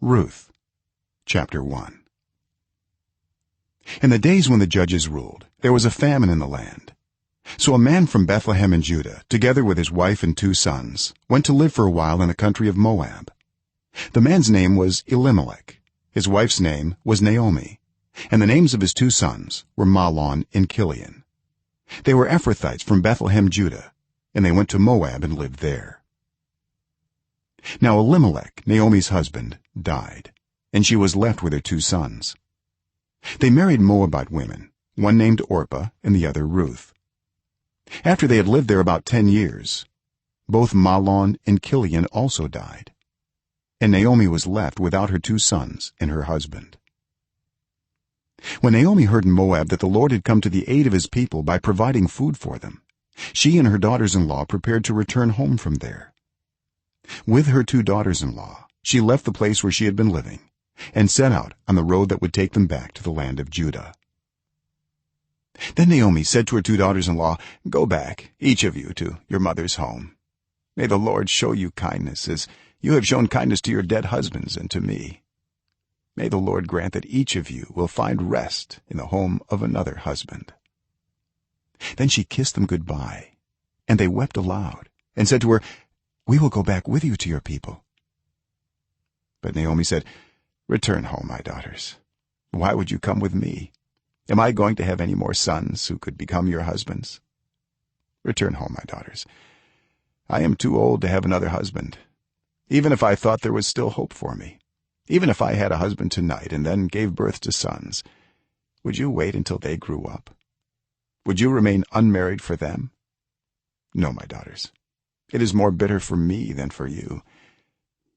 Ruth chapter 1. In the days when the judges ruled, there was a famine in the land. So a man from Bethlehem in Judah, together with his wife and 2 sons, went to live for a while in the country of Moab. The man's name was Elimelek, his wife's name was Naomi, and the names of his 2 sons were Mahlon and Kilion. They were Ephrathites from Bethlehem, Judah, and they went to Moab and lived there. Now Elimelek, Naomi's husband, died, and she was left with her 2 sons. They married Moabite women, one named Orpah and the other Ruth. After they had lived there about 10 years, both Mahlon and Kilion also died, and Naomi was left without her 2 sons and her husband. When Naomi heard in Moab that the Lord had come to the aid of his people by providing food for them, she and her daughters-in-law prepared to return home from there. With her 2 daughters-in-law she left the place where she had been living and set out on the road that would take them back to the land of Judah. Then Naomi said to her 2 daughters-in-law, "Go back, each of you, to your mother's home. May the Lord show you kindness as you have shown kindness to your dead husbands and to me. May the Lord grant that each of you will find rest in the home of another husband." Then she kissed them goodbye, and they wept aloud and said to her, "We will go back with you to your people." But Naomi said, "Return home, my daughters. Why would you come with me? Am I going to have any more sons who could become your husbands? Return home, my daughters. I am too old to have another husband. Even if I thought there was still hope for me, even if I had a husband tonight and then gave birth to sons, would you wait until they grew up? Would you remain unmarried for them? No, my daughters. It is more bitter for me than for you,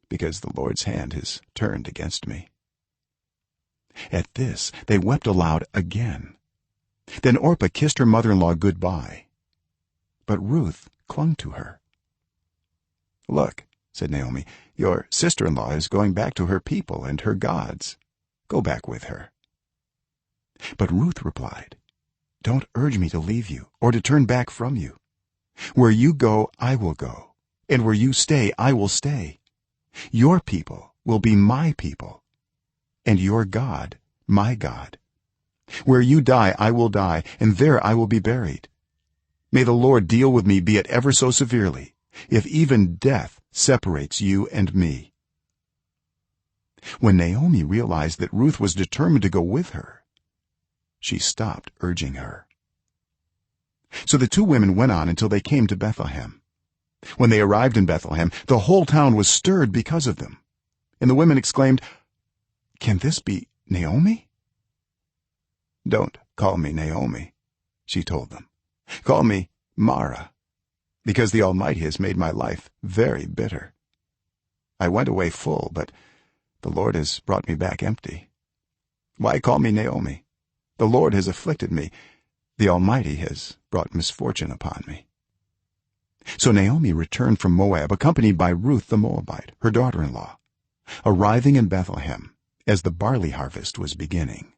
because the Lord's hand has turned against me." At this they wept aloud again. Then Orpah kissed her mother-in-law goodbye, but Ruth clung to her. "Look," said Naomi, "your sister-in-law is going back to her people and her gods. Go back with her." But Ruth replied, "Don't urge me to leave you or to turn back from you. Where you go I will go, and where you stay I will stay. Your people will be my people, and your God my God. Where you die I will die, and there I will be buried. May the Lord deal with me, be it ever so severely, if even death separates you and me." When Naomi realized that Ruth was determined to go with her, she stopped urging her. So the 2 women went on until they came to Bethlehem. When they arrived in Bethlehem, the whole town was stirred because of them, and the women exclaimed, "Can this be Naomi?" "Don't call me Naomi," she told them. "Call me Mara, because the Almighty has made my life very bitter. I went away full, but the Lord has brought me back empty. Why call me Naomi? The Lord has afflicted me. The Almighty has brought misfortune upon me." So Naomi returned from Moab, accompanied by Ruth the Moabite, her daughter-in-law, arriving in Bethlehem as the barley harvest was beginning.